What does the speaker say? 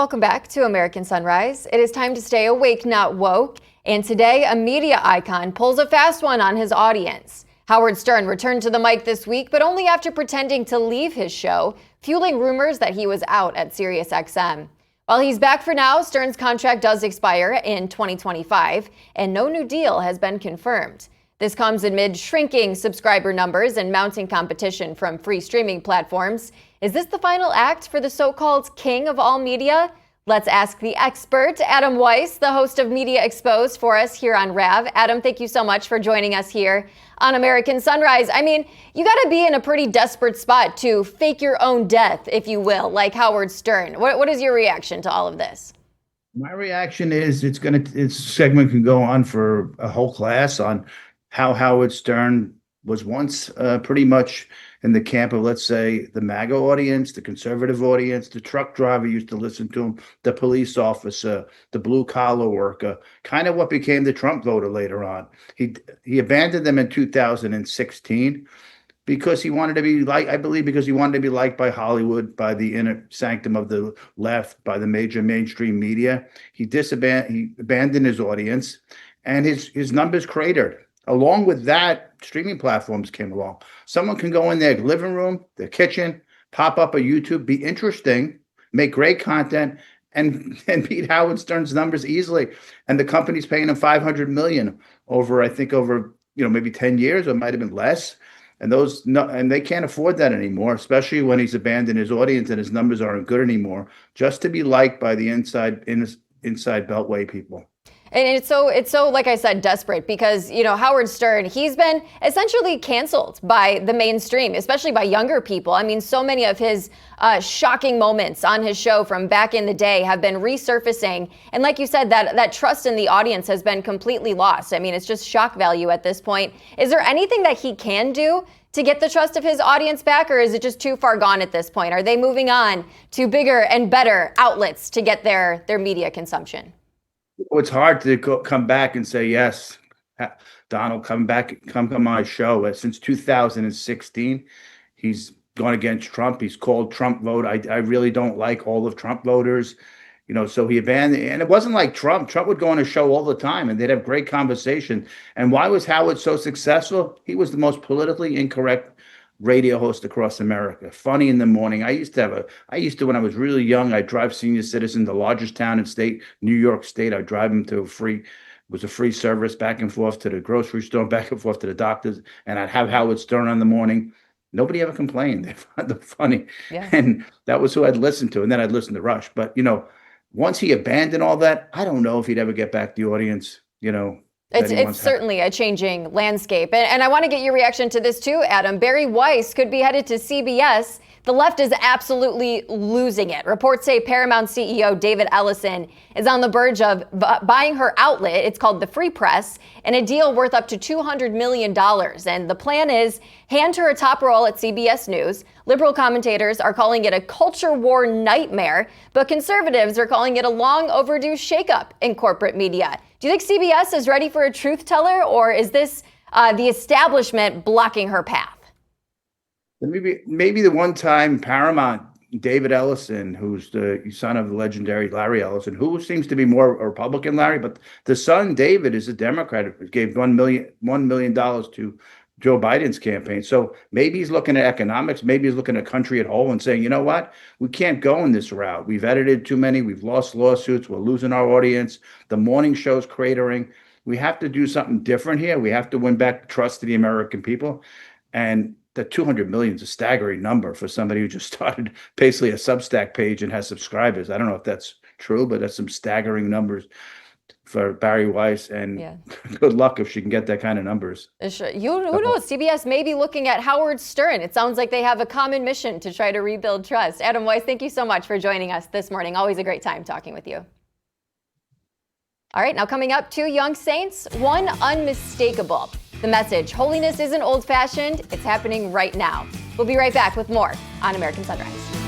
Welcome back to American Sunrise. It is time to stay awake, not woke. And today, a media icon pulls a fast one on his audience. Howard Stern returned to the mic this week, but only after pretending to leave his show, fueling rumors that he was out at Sirius XM. While he's back for now, Stern's contract does expire in 2025, and no new deal has been confirmed. This comes amid shrinking subscriber numbers and mounting competition from free streaming platforms. Is this the final act for the so-called king of all media? Let's ask the expert, Adam Weiss, the host of Media Exposed, for us here on RAV. Adam, thank you so much for joining us here on American Sunrise. I mean, you got to be in a pretty desperate spot to fake your own death, if you will, like Howard Stern. What is your reaction to all of this? My reaction is its segment can go on for a whole class on how Howard Stern was once pretty much in the camp of, let's say, the MAGA audience, the conservative audience. The truck driver used to listen to him, the police officer, the blue-collar worker, kind of what became the Trump voter later on. He abandoned them in 2016 because he wanted to be because he wanted to be liked by Hollywood, by the inner sanctum of the left, by the major mainstream media. He abandoned his audience, and his numbers cratered. Along with that, streaming platforms came along. Someone can go in their living room, their kitchen, pop up a YouTube, be interesting, make great content, and beat Howard Stern's numbers easily. And the company's paying him $500 million over maybe 10 years, or it might have been less. And they can't afford that anymore, especially when he's abandoned his audience and his numbers aren't good anymore, just to be liked by the inside Beltway people. And it's so, like I said, desperate because, Howard Stern, he's been essentially canceled by the mainstream, especially by younger people. I mean, so many of his shocking moments on his show from back in the day have been resurfacing. And like you said, that trust in the audience has been completely lost. I mean, it's just shock value at this point. Is there anything that he can do to get the trust of his audience back, or is it just too far gone at this point? Are they moving on to bigger and better outlets to get their media consumption? It's hard to come back and say, yes, Donald, come on my show. Since 2016, he's gone against Trump. He's called Trump vote. I really don't like all of Trump voters. So he abandoned, and it wasn't like Trump. Trump would go on a show all the time, and they'd have great conversation. And why was Howard so successful? He was the most politically incorrect radio host across America. Funny in the morning. I used to, when I was really young, I'd drive senior citizen, the largest town in state, New York State. I'd drive them to a free service back and forth to the grocery store, back and forth to the doctors. And I'd have Howard Stern on the morning. Nobody ever complained. They found it funny. Yeah. And that was who I'd listen to. And then I'd listen to Rush. But, once he abandoned all that, I don't know if he'd ever get back the audience, It's certainly a changing landscape. And I want to get your reaction to this too, Adam. Barry Weiss could be headed to CBS. The left is absolutely losing it. Reports say Paramount CEO David Ellison is on the verge of buying her outlet. It's called the Free Press, in a deal worth up to $200 million. And the plan is hand her a top role at CBS News. Liberal commentators are calling it a culture war nightmare, but conservatives are calling it a long overdue shakeup in corporate media. Do you think CBS is ready for a truth teller, or is this the establishment blocking her path? Maybe the one time Paramount, David Ellison, who's the son of the legendary Larry Ellison, who seems to be more a Republican Larry, but the son, David, is a Democrat, gave $1 million to Joe Biden's campaign. So maybe he's looking at economics. Maybe he's looking at country at whole and saying, you know what? We can't go in this route. We've edited too many. We've lost lawsuits. We're losing our audience. The morning show's cratering. We have to do something different here. We have to win back the trust of the American people. And the 200 million is a staggering number for somebody who just started basically a Substack page and has subscribers. I don't know if that's true, but that's some staggering numbers for Barry Weiss, and good luck if she can get that kind of numbers. Sure. Who knows? CBS may be looking at Howard Stern. It sounds like they have a common mission to try to rebuild trust. Adam Weiss, thank you so much for joining us this morning. Always a great time talking with you. All right, now coming up, two young saints, one unmistakable. The message, holiness isn't old-fashioned, it's happening right now. We'll be right back with more on American Sunrise.